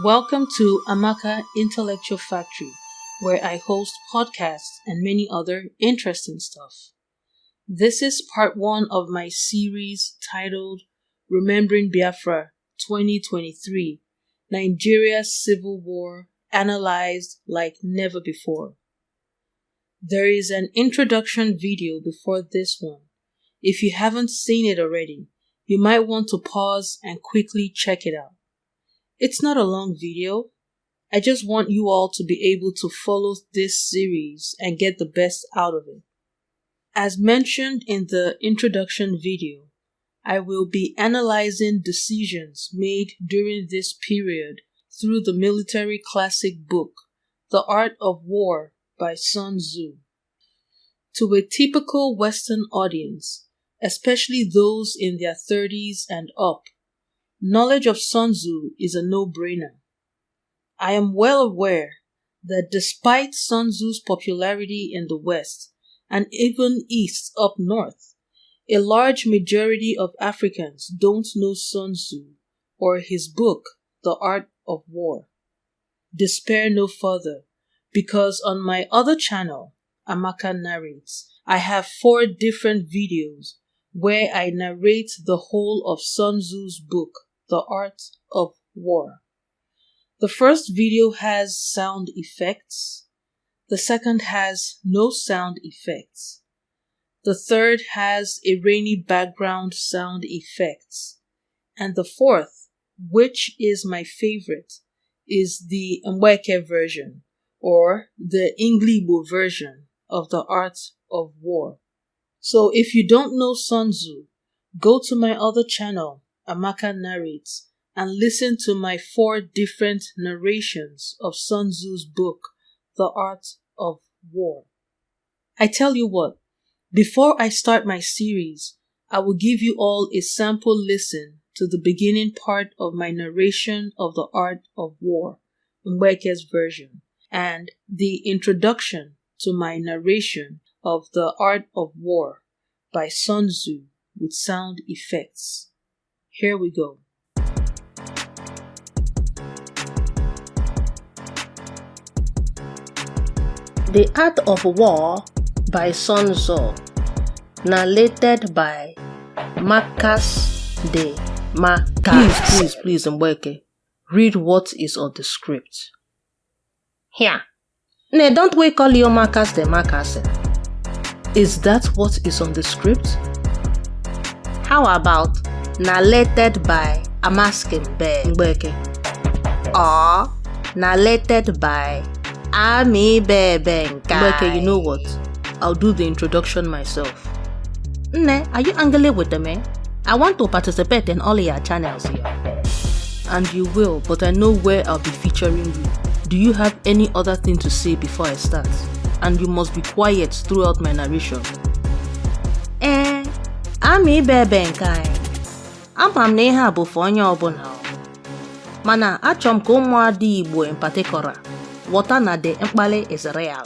Welcome to Amaka Intellectual Factory, where I host podcasts and many other interesting stuff. This is part 1 of my series titled Remembering Biafra 2023, Nigeria's Civil War Analyzed Like Never Before. There is an introduction video before this one. If you haven't seen it already, you might want to pause and quickly check it out. It's not a long video. I just want you all to be able to follow this series and get the best out of it. As mentioned in the introduction video, I will be analyzing decisions made during this period through the military classic book, The Art of War by Sun Tzu. To a typical Western audience, especially those in their 30s and up, knowledge of Sun Tzu is a no-brainer. I am well aware that despite Sun Tzu's popularity in the West, and even East up north, a large majority of Africans don't know Sun Tzu or his book, The Art of War. Despair no further, because on my other channel, Amaka Narrates, I have 4 different videos where I narrate the whole of Sun Tzu's book, The Art of War. The first video has sound effects. The second has no sound effects. The third has a rainy background sound effects. And the fourth, which is my favorite, is the Mweke version, or the Inglibo version of The Art of War. So if you don't know Sun Tzu, go to my other channel, Amaka Narrates, and listen to my 4 different narrations of Sun Tzu's book, The Art of War. I tell you what, before I start my series, I will give you all a sample listen to the beginning part of my narration of The Art of War, Mweke's version, and the introduction to my narration of The Art of War by Sun Tzu with sound effects. Here we go. The Art of War by Sun Tzu, narrated by Amaka Narrates. Please, Mweke, read what is on the script. Here. No, don't we call you Amaka Narrates? Is that what is on the script? How about narrated by Amaka Mweke. Or narrated by Mweke, you know what? I'll do the introduction myself. Nne, are you angry with me? I want to participate in all your channels here. And you will, but I know where I'll be featuring you. Do you have any other thing to say before I start? And you must be quiet throughout my narration. Ama m na ihe a bụ for onye ọbụla. Mana achọrọ m ka ụmụada Igbo in particular ghọta na the mkpali is real.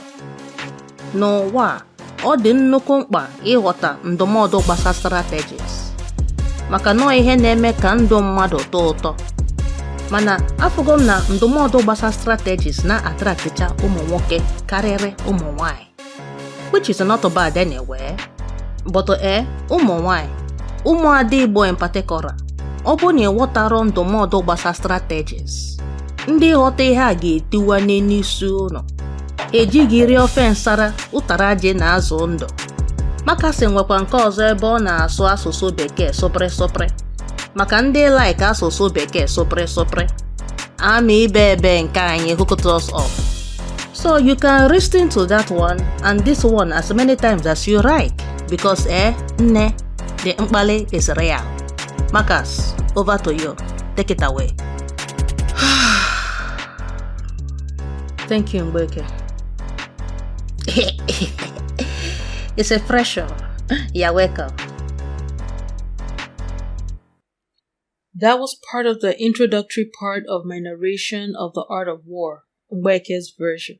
N'ụwa, ọ dị nnukwu mkpa ịghọta ndụmọdụ gbasara strategies. Maka nọ ihe na-eme ka ndụ mmadụ tọọ ụtọ. Mana afụgo m na ndụmọdụ gbasara strategies na-attractcha ụmụ nwoke karịrị ụmụ nwanyị. Which is not bad anyway. But ụmụ nwanyị, ụmụada Igbo in particular, ọ bụ na ịghọtara ndụmọdụ gbasara strategies, ndị ghọta ihe a ga-etiwa n'isi ụlọ. Ejighị iri ofe nsara, ụtara ji na azụ ndụ. Maka sị nwekwa nke ọzọ ebe ọ na-asụ asụsụ bekee sopre. Maka ndị like asụsụ bekee sopre. Ama ebe nke anyị hooked us up. So you can listen to that one and this one as many times as you like. Because nne, the mkpali is real. Marcus, over to you. Take it away. Thank you, Mweke. It's a pressure. You're welcome. That was part of the introductory part of my narration of The Art of War, Mweke's version.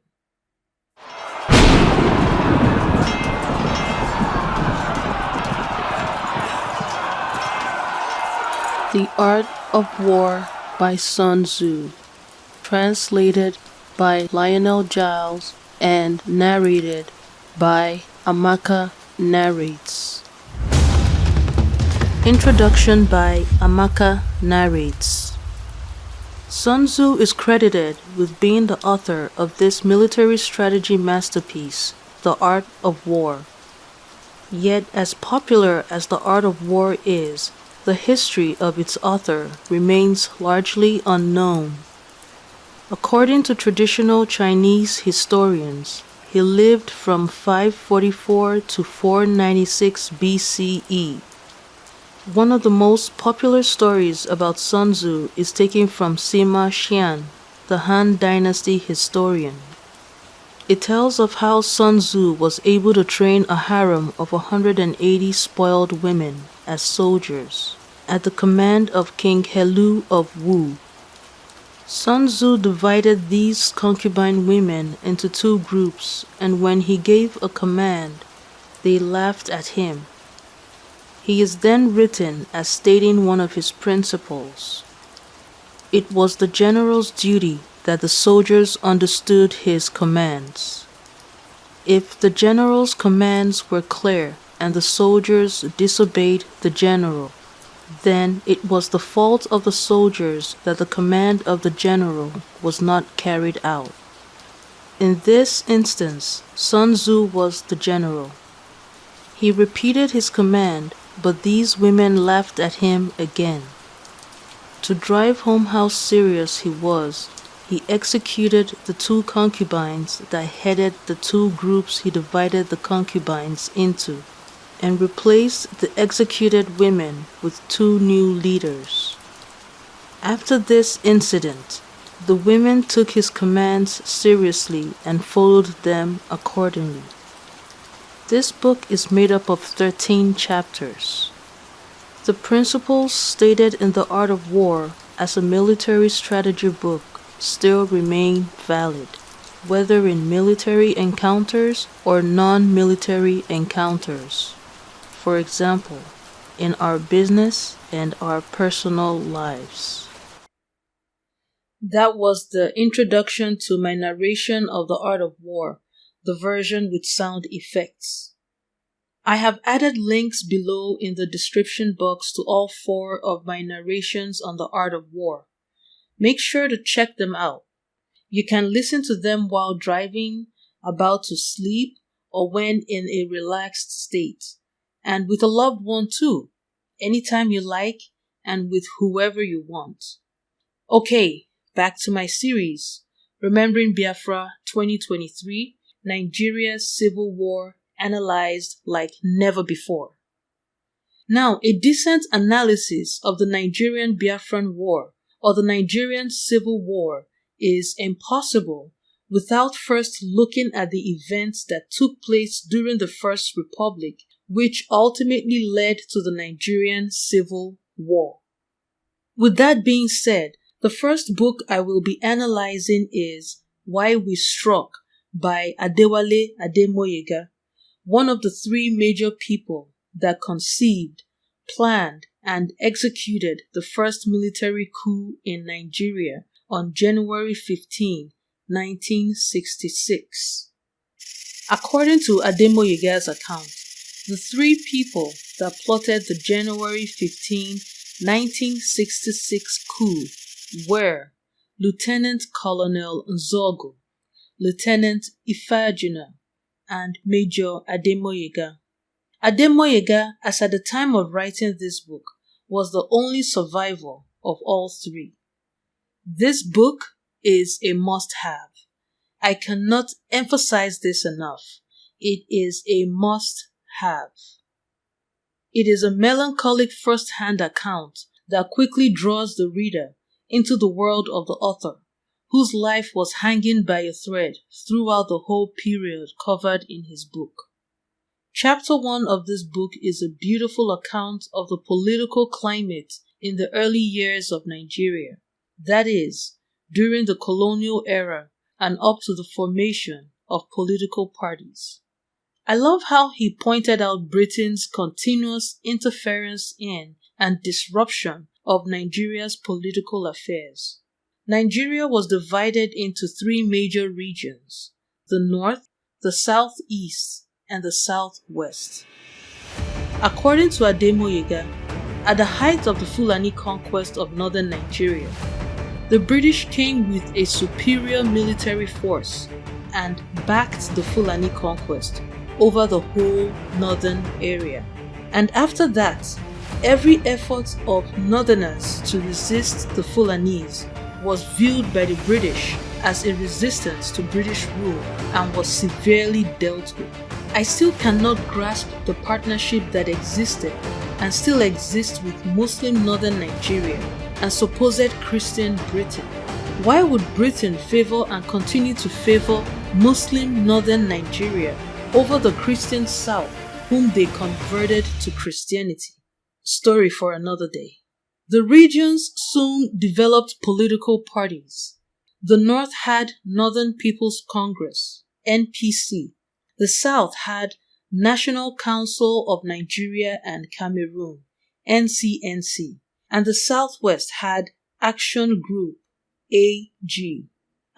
The Art of War by Sun Tzu. translated by Lionel Giles and narrated by Amaka Narrates. Introduction by Amaka Narrates. Sun Tzu is credited with being the author of this military strategy masterpiece, The Art of War. Yet, as popular as The Art of War is, the history of its author remains largely unknown. According to traditional Chinese historians, he lived from 544 to 496 BCE. One of the most popular stories about Sun Tzu is taken from Sima Xian, the Han Dynasty historian. It tells of how Sun Tzu was able to train a harem of 180 spoiled women as soldiers at the command of King Helu of Wu. Sun Tzu divided these concubine women into two groups, and when he gave a command, they laughed at him. He is then written as stating one of his principles. It was the general's duty that the soldiers understood his commands. If the general's commands were clear and the soldiers disobeyed the general, then it was the fault of the soldiers that the command of the general was not carried out. In this instance, Sun Tzu was the general. He repeated his command, but these women laughed at him again. To drive home how serious he was, he executed the two concubines that headed the two groups he divided the concubines into, and replaced the executed women with two new leaders. After this incident, the women took his commands seriously and followed them accordingly. This book is made up of 13 chapters. The principles stated in The Art of War as a military strategy book still remain valid, whether in military encounters or non-military encounters. For example, in our business and our personal lives. That was the introduction to my narration of The Art of War, the version with sound effects. I have added links below in the description box to all 4 of my narrations on The Art of War. Make sure to check them out. You can listen to them while driving, about to sleep, or when in a relaxed state. And with a loved one too, anytime you like, and with whoever you want. Okay, back to my series, Remembering Biafra 2023, Nigeria's Civil War Analyzed Like Never Before. Now, a decent analysis of the Nigerian Biafran War or the Nigerian Civil War is impossible without first looking at the events that took place during the First Republic, which ultimately led to the Nigerian Civil War. With that being said, the first book I will be analyzing is Why We Struck by Adewale Ademoyega, one of the 3 major people that conceived, planned, and executed the first military coup in Nigeria on January 15, 1966. According to Ademoyega's account, the 3 people that plotted the January 15, 1966 coup were Lieutenant Colonel Nzogu, Lieutenant Ifeajuna, and Major Ademoyega. Ademoyega, as at the time of writing this book, was the only survivor of all 3. This book is a must-have. I cannot emphasize this enough. It is a must-have. It is a melancholic first-hand account that quickly draws the reader into the world of the author, whose life was hanging by a thread throughout the whole period covered in his book. Chapter 1 of this book is a beautiful account of the political climate in the early years of Nigeria, that is, during the colonial era and up to the formation of political parties. I love how he pointed out Britain's continuous interference in and disruption of Nigeria's political affairs. Nigeria was divided into three major regions: the north, the southeast, and the southwest. According to Ademoyega, at the height of the Fulani conquest of northern Nigeria, the British came with a superior military force and backed the Fulani conquest over the whole northern area. And after that, every effort of northerners to resist the Fulanis was viewed by the British as a resistance to British rule and was severely dealt with. I still cannot grasp the partnership that existed and still exists with Muslim northern Nigeria and supposed Christian Britain. Why would Britain favor and continue to favor Muslim northern Nigeria over the Christian South, whom they converted to Christianity? Story for another day. The regions soon developed political parties. The North had Northern People's Congress, NPC. The South had National Council of Nigeria and Cameroon, NCNC. And the Southwest had Action Group, AG.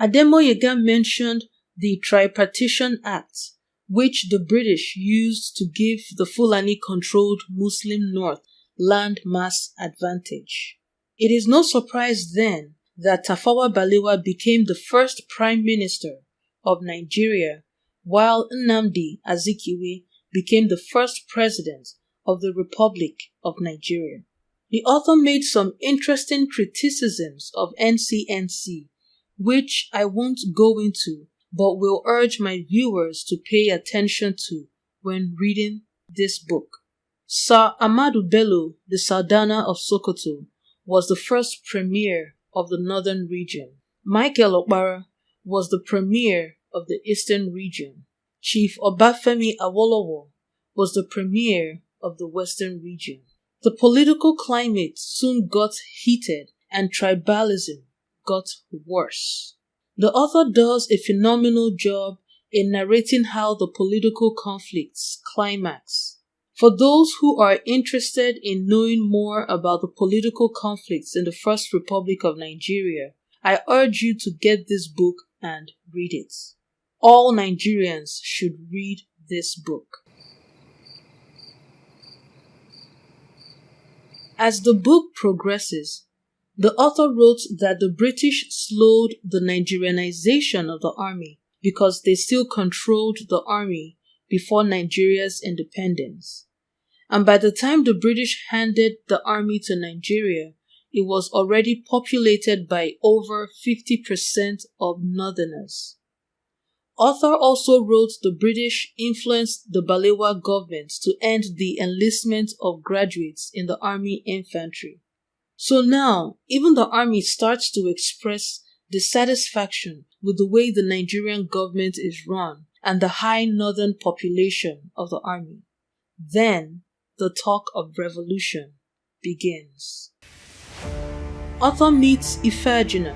Ademoyega mentioned the Tripartition Act, which the British used to give the Fulani-controlled Muslim North land mass advantage. It is no surprise then that Tafawa Balewa became the first Prime Minister of Nigeria, while Nnamdi Azikiwe became the first President of the Republic of Nigeria. The author made some interesting criticisms of NCNC, which I won't go into, but will urge my viewers to pay attention to when reading this book. Sir Ahmadu Bello, the Sardana of Sokoto, was the first Premier of the Northern region. Michael Okpara was the Premier of the Eastern region. Chief Obafemi Awolowo was the Premier of the Western region. The political climate soon got heated and tribalism got worse. The author does a phenomenal job in narrating how the political conflicts climax. For those who are interested in knowing more about the political conflicts in the First Republic of Nigeria, I urge you to get this book and read it. All Nigerians should read this book. As the book progresses, the author wrote that the British slowed the Nigerianization of the army because they still controlled the army before Nigeria's independence. And by the time the British handed the army to Nigeria, it was already populated by over 50% of northerners. Author also wrote the British influenced the Balewa government to end the enlistment of graduates in the army infantry. So now, even the army starts to express dissatisfaction with the way the Nigerian government is run and the high northern population of the army. Then, the talk of revolution begins. Author meets Ifeajina,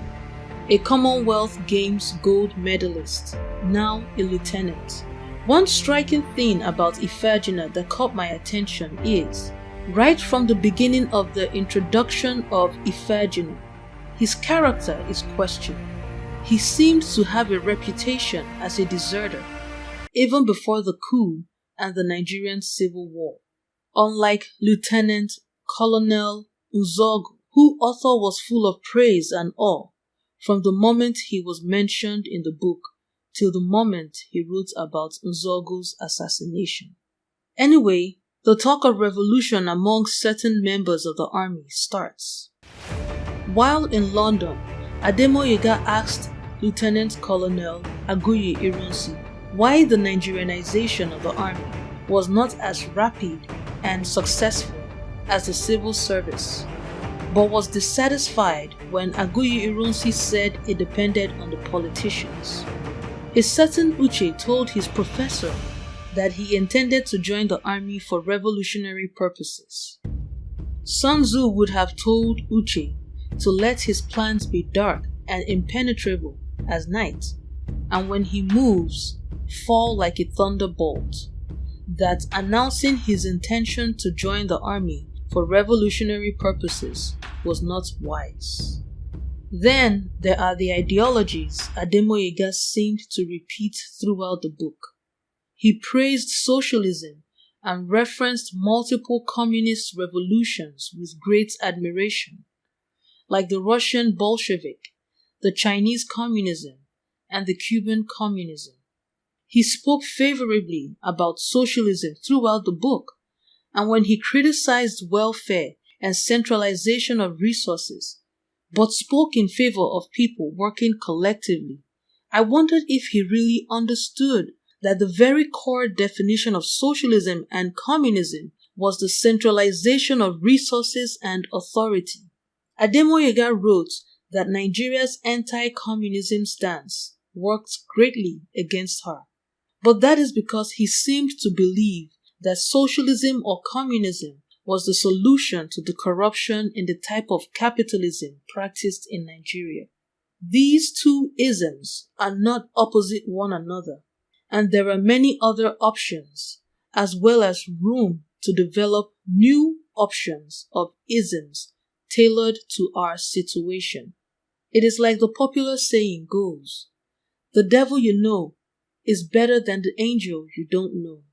a Commonwealth Games gold medalist, now a lieutenant. One striking thing about Ifeajina that caught my attention is, right from the beginning of the introduction of Ifeajina, his character is questioned. He seems to have a reputation as a deserter, even before the coup and the Nigerian Civil War. Unlike Lieutenant Colonel Nzogu, who author was full of praise and awe from the moment he was mentioned in the book till the moment he wrote about Nzogu's assassination. Anyway, the talk of revolution among certain members of the army starts. While in London, Ademoyega asked Lieutenant Colonel Aguiyi Ironsi why the Nigerianization of the army was not as rapid and successful as the civil service, but was dissatisfied when Aguiyi Ironsi said it depended on the politicians. A certain Uche told his professor that he intended to join the army for revolutionary purposes. Sun Tzu would have told Uche to let his plans be dark and impenetrable as night, and when he moves, fall like a thunderbolt. That announcing his intention to join the army for revolutionary purposes was not wise. Then there are the ideologies Ademoyega seemed to repeat throughout the book. He praised socialism and referenced multiple communist revolutions with great admiration, like the Russian Bolshevik, the Chinese communism, and the Cuban communism. He spoke favorably about socialism throughout the book, and when he criticized welfare and centralization of resources, but spoke in favor of people working collectively, I wondered if he really understood that the very core definition of socialism and communism was the centralization of resources and authority. Ademoyega wrote that Nigeria's anti-communism stance worked greatly against her, but that is because he seemed to believe that socialism or communism was the solution to the corruption in the type of capitalism practiced in Nigeria. These two isms are not opposite one another, and there are many other options, as well as room to develop new options of isms tailored to our situation. It is like the popular saying goes, "The devil you know is better than the angel you don't know."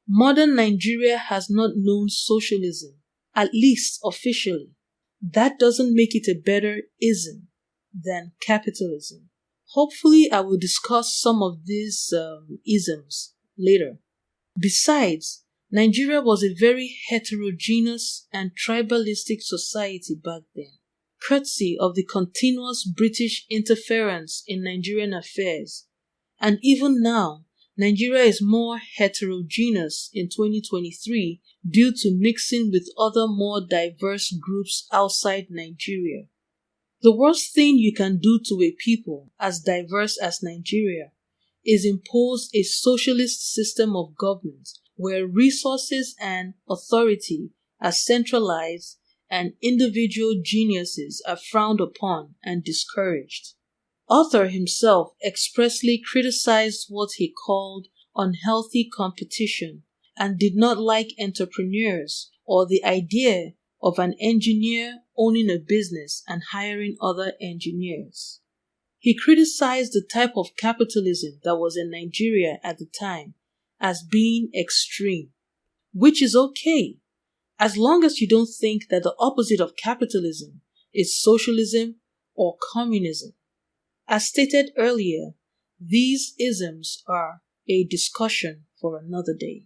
Modern Nigeria has not known socialism, at least officially. That doesn't make it a better ism than capitalism. Hopefully, I will discuss some of these isms later. Besides, Nigeria was a very heterogeneous and tribalistic society back then, courtesy of the continuous British interference in Nigerian affairs. And even now, Nigeria is more heterogeneous in 2023 due to mixing with other more diverse groups outside Nigeria. The worst thing you can do to a people as diverse as Nigeria is impose a socialist system of government where resources and authority are centralized and individual geniuses are frowned upon and discouraged. Arthur himself expressly criticized what he called unhealthy competition and did not like entrepreneurs or the idea of an engineer owning a business and hiring other engineers. He criticized the type of capitalism that was in Nigeria at the time as being extreme, which is okay, as long as you don't think that the opposite of capitalism is socialism or communism. As stated earlier, these isms are a discussion for another day.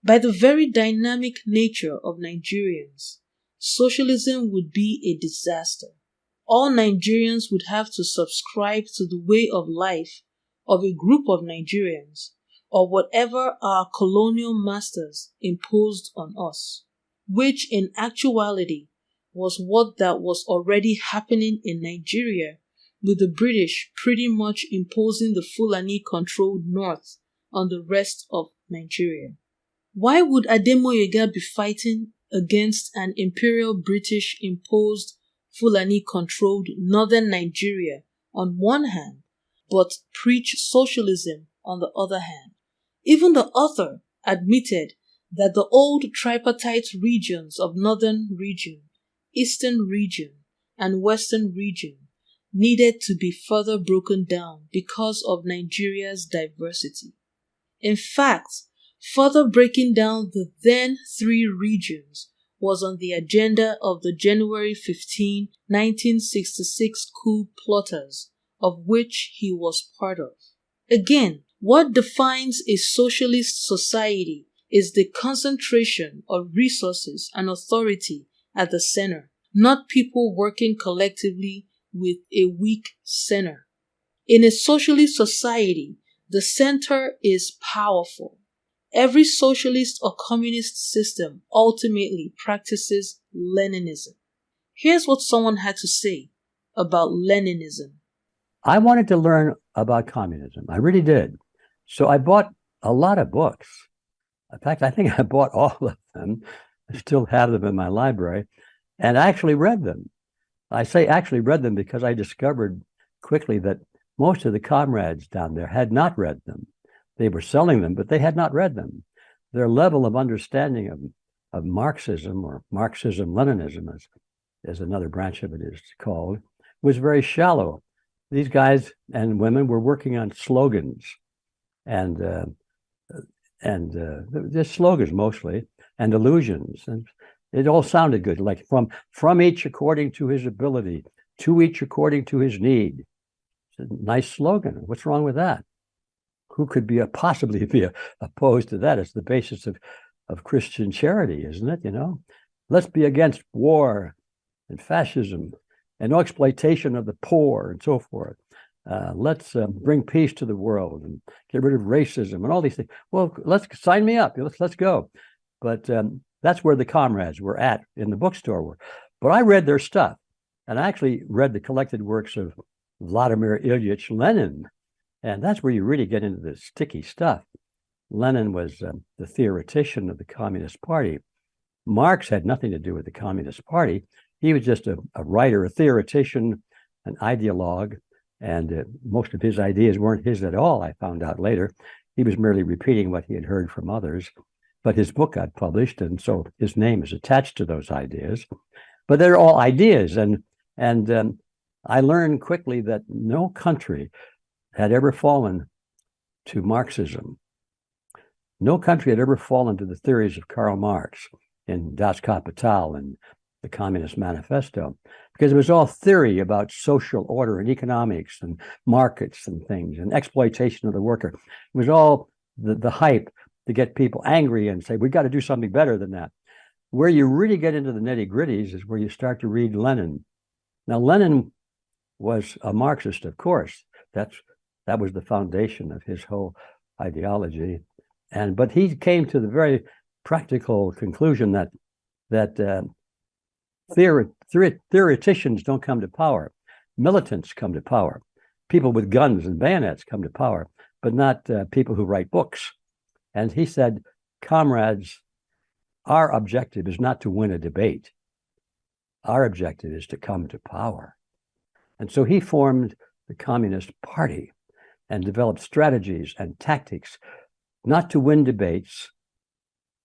By the very dynamic nature of Nigerians, socialism would be a disaster. All Nigerians would have to subscribe to the way of life of a group of Nigerians or whatever our colonial masters imposed on us, which in actuality was what that was already happening in Nigeria, with the British pretty much imposing the Fulani-controlled north on the rest of Nigeria. Why would Ademoyega be fighting against an imperial British-imposed Fulani-controlled northern Nigeria on one hand, but preach socialism on the other hand? Even the author admitted that the old tripartite regions of northern region, eastern region, and western region needed to be further broken down because of Nigeria's diversity. In fact, further breaking down the then three regions was on the agenda of the January 15, 1966 coup plotters, of which he was part of. Again, what defines a socialist society is the concentration of resources and authority at the center, not people working collectively with a weak center. In a socialist society, the center is powerful. Every socialist or communist system ultimately practices Leninism. Here's what someone had to say about Leninism. I wanted to learn about communism. I really did. So I bought a lot of books. In fact, I think I bought all of them. I still have them in my library and actually read them. I say actually read them because I discovered quickly that most of the comrades down there had not read them. They were selling them, but they had not read them. Their level of understanding of Marxism or Marxism-Leninism, as another branch of it is called, was very shallow. These guys and women were working on slogans and just slogans mostly, and illusions. And it all sounded good, like from each according to his ability, to each according to his need. It's a nice slogan. What's wrong with that? Who could possibly be opposed to that? It's the basis of Christian charity, isn't it? You know, let's be against war and fascism and no exploitation of the poor and so forth. Let's bring peace to the world and get rid of racism and all these things. Well, let's sign me up. Let's go. But that's where the comrades were at in the bookstore. But I read their stuff, and I actually read the collected works of Vladimir Ilyich Lenin, and that's where you really get into the sticky stuff. Lenin was the theoretician of the Communist Party. Marx had nothing to do with the Communist Party. He was just a writer, a theoretician, an ideologue, and most of his ideas weren't his at all, I found out later. He was merely repeating what he had heard from others. But his book got published, and so his name is attached to those ideas. But they're all ideas, and I learned quickly that no country had ever fallen to Marxism. No country had ever fallen to the theories of Karl Marx in Das Kapital and the Communist Manifesto, because it was all theory about social order and economics and markets and things and exploitation of the worker. It was all the hype to get people angry and say, we've got to do something better than that. Where you really get into the nitty-gritties is where you start to read Lenin. Now, Lenin was a Marxist, of course. That was the foundation of his whole ideology. But he came to the very practical conclusion that theoreticians don't come to power. Militants come to power. People with guns and bayonets come to power, but not people who write books. And he said, comrades, our objective is not to win a debate. Our objective is to come to power. And so he formed the Communist Party and developed strategies and tactics, not to win debates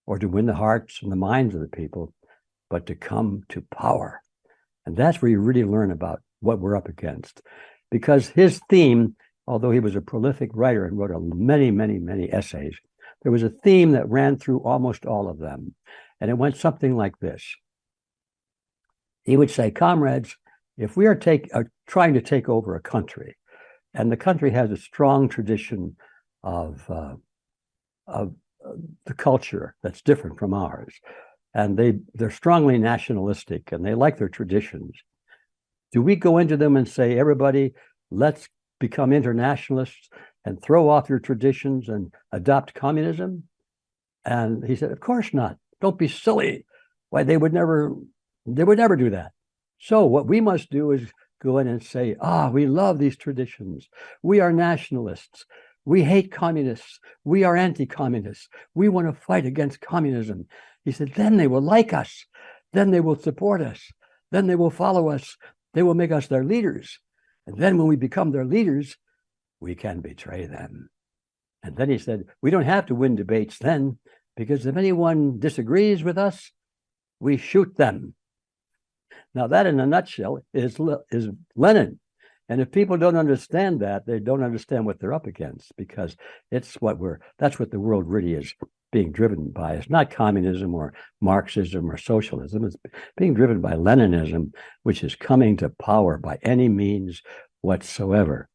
or to win the hearts and the minds of the people, but to come to power. And that's where you really learn about what we're up against. Because his theme, although he was a prolific writer and wrote many, many, many essays, there was a theme that ran through almost all of them. And it went something like this. He would say, comrades, if we are trying to take over a country, and the country has a strong tradition of the culture that's different from ours, and they're strongly nationalistic and they like their traditions, do we go into them and say, everybody, let's become internationalists and throw off your traditions and adopt communism? And he said, of course not. Don't be silly. Why, they would never do that. So what we must do is go in and say, we love these traditions. We are nationalists. We hate communists. We are anti-communists. We want to fight against communism. He said, then they will like us. Then they will support us. Then they will follow us. They will make us their leaders. And then when we become their leaders, we can betray them. And then he said, we don't have to win debates then, because if anyone disagrees with us, we shoot them. Now that in a nutshell is Lenin. And if people don't understand that, they don't understand what they're up against, because that's what the world really is being driven by. It's not communism or Marxism or socialism. It's being driven by Leninism, which is coming to power by any means whatsoever.